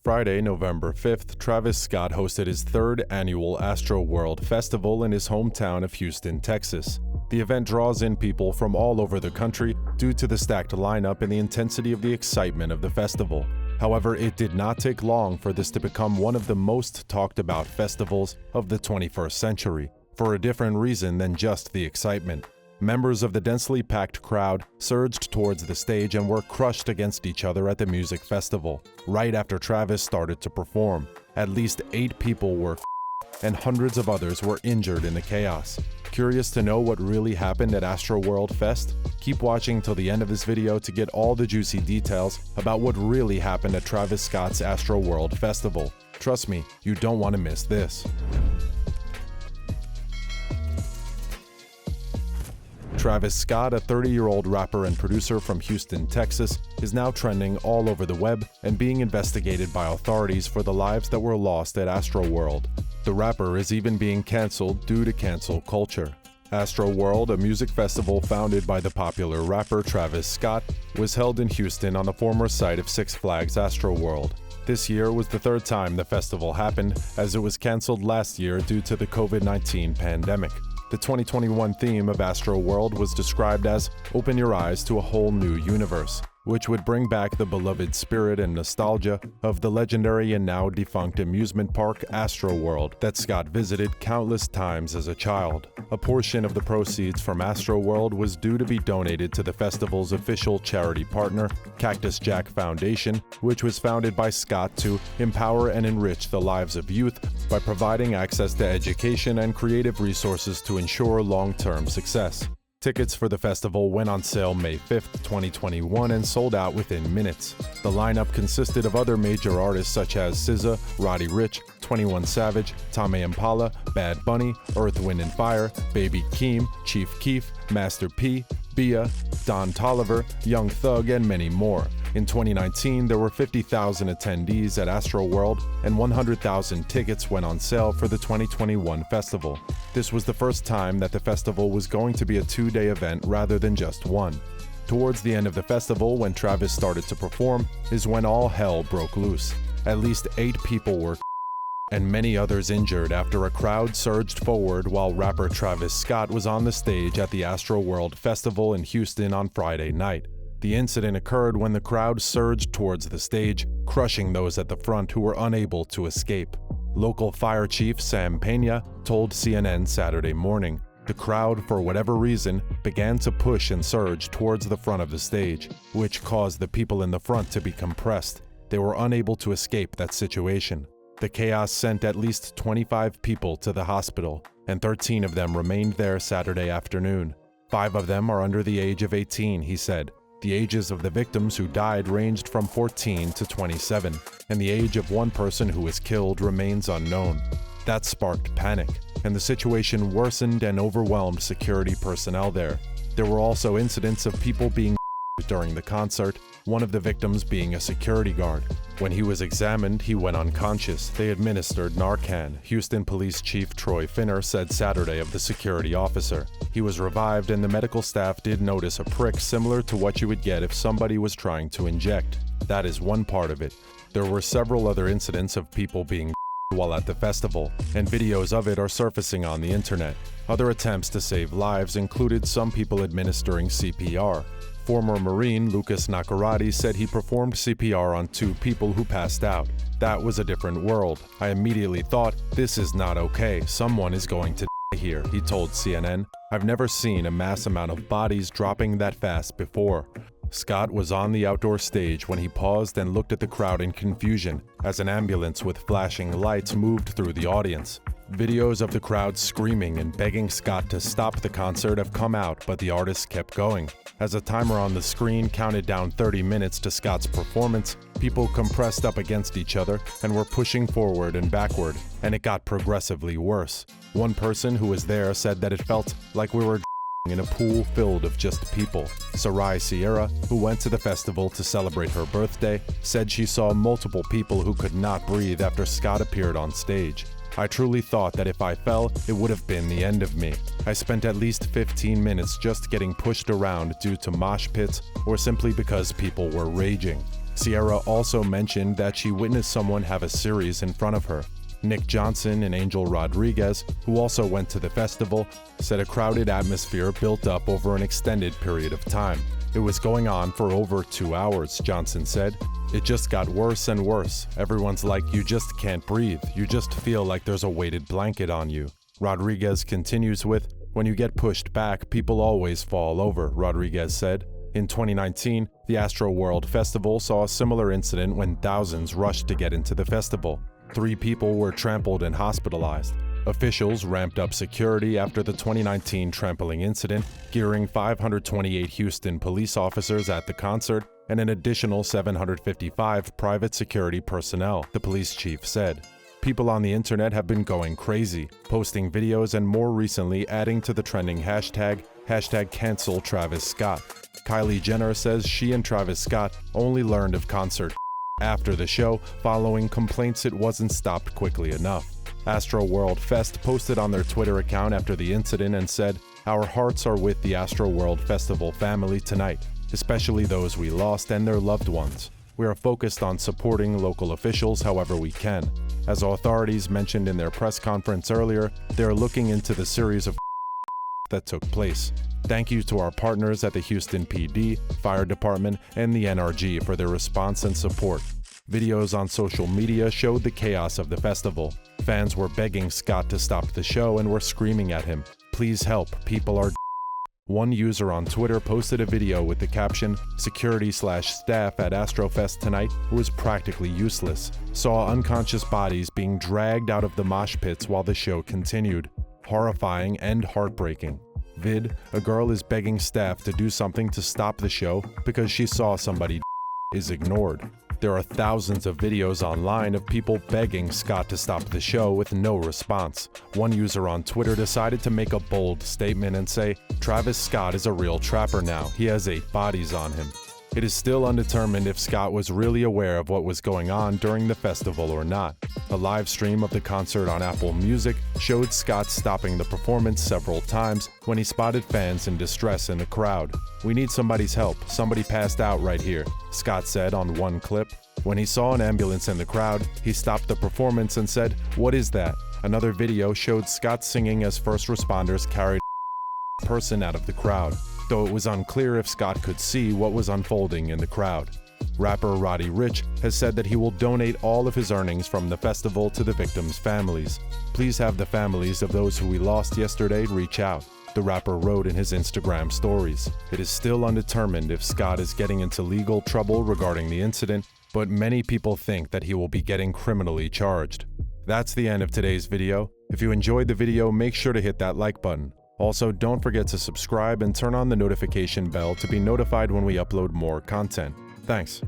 Friday, November 5th, Travis Scott hosted his third annual Astroworld Festival in his hometown of Houston, Texas. The event draws in people from all over the country due to the stacked lineup and the intensity of the excitement of the festival. However, it did not take long for this to become one of the most talked about festivals of the 21st century, for a different reason than just the excitement. Members of the densely packed crowd surged towards the stage and were crushed against each other at the music festival, right after Travis started to perform. At least 8 people were and hundreds of others were injured in the chaos. Curious to know what really happened at Astroworld Fest? Keep watching till the end of this video to get all the juicy details about what really happened at Travis Scott's Astroworld Festival. Trust me, you don't want to miss this. Travis Scott, a 30-year-old rapper and producer from Houston, Texas, is now trending all over the web and being investigated by authorities for the lives that were lost at Astroworld. The rapper is even being canceled due to cancel culture. Astroworld, a music festival founded by the popular rapper Travis Scott, was held in Houston on the former site of Six Flags Astroworld. This year was the third time the festival happened, as it was canceled last year due to the COVID-19 pandemic. The 2021 theme of Astroworld was described as "Open Your Eyes to a Whole New Universe," which would bring back the beloved spirit and nostalgia of the legendary and now defunct amusement park Astroworld that Scott visited countless times as a child. A portion of the proceeds from Astroworld was due to be donated to the festival's official charity partner, Cactus Jack Foundation, which was founded by Scott to empower and enrich the lives of youth by providing access to education and creative resources to ensure long-term success. Tickets for the festival went on sale May 5th, 2021 and sold out within minutes. The lineup consisted of other major artists such as SZA, Roddy Ricch, 21 Savage, Tame Impala, Bad Bunny, Earth, Wind & Fire, Baby Keem, Chief Keef, Master P, Bia, Don Toliver, Young Thug, and many more. In 2019, there were 50,000 attendees at Astroworld and 100,000 tickets went on sale for the 2021 festival. This was the first time that the festival was going to be a 2-day event rather than just one. Towards the end of the festival, when Travis started to perform, is when all hell broke loose. At least 8 people were and many others injured after a crowd surged forward while rapper Travis Scott was on the stage at the Astroworld Festival in Houston on Friday night. The incident occurred when the crowd surged towards the stage, crushing those at the front who were unable to escape. Local fire chief Sam Pena told CNN Saturday morning, "The crowd, for whatever reason, began to push and surge towards the front of the stage, which caused the people in the front to be compressed. They were unable to escape that situation. The chaos sent at least 25 people to the hospital, and 13 of them remained there Saturday afternoon. 5 of them are under the age of 18, he said. The ages of the victims who died ranged from 14 to 27, and the age of one person who was killed remains unknown. That sparked panic, and the situation worsened and overwhelmed security personnel there. There were also incidents of people being during the concert, one of the victims being a security guard. When he was examined, he went unconscious. They administered Narcan," Houston Police Chief Troy Finner said Saturday of the security officer. He was revived and the medical staff did notice a prick similar to what you would get if somebody was trying to inject. That is one part of it. There were several other incidents of people being while at the festival, and videos of it are surfacing on the internet. Other attempts to save lives included some people administering CPR. Former Marine Lucas Nacarati said he performed CPR on 2 people who passed out. "That was a different world. I immediately thought, this is not okay. Someone is going to die here," he told CNN. "I've never seen a mass amount of bodies dropping that fast before." Scott was on the outdoor stage when he paused and looked at the crowd in confusion as an ambulance with flashing lights moved through the audience. Videos of the crowd screaming and begging Scott to stop the concert have come out, but the artist kept going. As a timer on the screen counted down 30 minutes to Scott's performance, people compressed up against each other and were pushing forward and backward, and it got progressively worse. One person who was there said that it felt like we were in a pool filled of just people. Sarai Sierra, who went to the festival to celebrate her birthday, said she saw multiple people who could not breathe after Scott appeared on stage. "I truly thought that if I fell, it would have been the end of me. I spent at least 15 minutes just getting pushed around due to mosh pits or simply because people were raging." Sierra also mentioned that she witnessed someone have a series in front of her. Nick Johnson and Angel Rodriguez, who also went to the festival, said a crowded atmosphere built up over an extended period of time. It was going on for over 2 hours, Johnson said. It just got worse and worse. Everyone's like, you just can't breathe. You just feel like there's a weighted blanket on you. Rodriguez continues with, when you get pushed back, people always fall over, Rodriguez said. In 2019, the Astroworld Festival saw a similar incident when thousands rushed to get into the festival. 3 people were trampled and hospitalized. Officials ramped up security after the 2019 trampling incident, gearing 528 Houston police officers at the concert and an additional 755 private security personnel, the police chief said. People on the internet have been going crazy, posting videos and more recently adding to the trending hashtag #CancelTravisScott. Kylie Jenner says she and Travis Scott only learned of concert after the show following complaints it wasn't stopped quickly enough. Astroworld Fest posted on their Twitter account after the incident and said, "Our hearts are with the Astroworld Festival family tonight, especially those we lost and their loved ones. We are focused on supporting local officials however we can. As authorities mentioned in their press conference earlier, they are looking into the series of that took place. Thank you to our partners at the Houston PD, Fire Department, and the NRG for their response and support." Videos on social media showed the chaos of the festival. Fans were begging Scott to stop the show and were screaming at him, "Please help, people are." One user on Twitter posted a video with the caption, "Security/staff at Astrofest tonight was practically useless. Saw unconscious bodies being dragged out of the mosh pits while the show continued. Horrifying and heartbreaking." Vid, a girl is begging staff to do something to stop the show because she saw somebody is ignored. There are thousands of videos online of people begging Scott to stop the show with no response. One user on Twitter decided to make a bold statement and say, "Travis Scott is a real trapper now. He has 8 bodies on him." It is still undetermined if Scott was really aware of what was going on during the festival or not. A live stream of the concert on Apple Music showed Scott stopping the performance several times when he spotted fans in distress in the crowd. "We need somebody's help. Somebody passed out right here," Scott said on one clip. When he saw an ambulance in the crowd, he stopped the performance and said, "What is that?" Another video showed Scott singing as first responders carried a person out of the crowd, though it was unclear if Scott could see what was unfolding in the crowd. Rapper Roddy Ricch has said that he will donate all of his earnings from the festival to the victims' families. "Please have the families of those who we lost yesterday reach out," the rapper wrote in his Instagram stories. It is still undetermined if Scott is getting into legal trouble regarding the incident, but many people think that he will be getting criminally charged. That's the end of today's video. If you enjoyed the video, make sure to hit that like button. Also, don't forget to subscribe and turn on the notification bell to be notified when we upload more content. Thanks.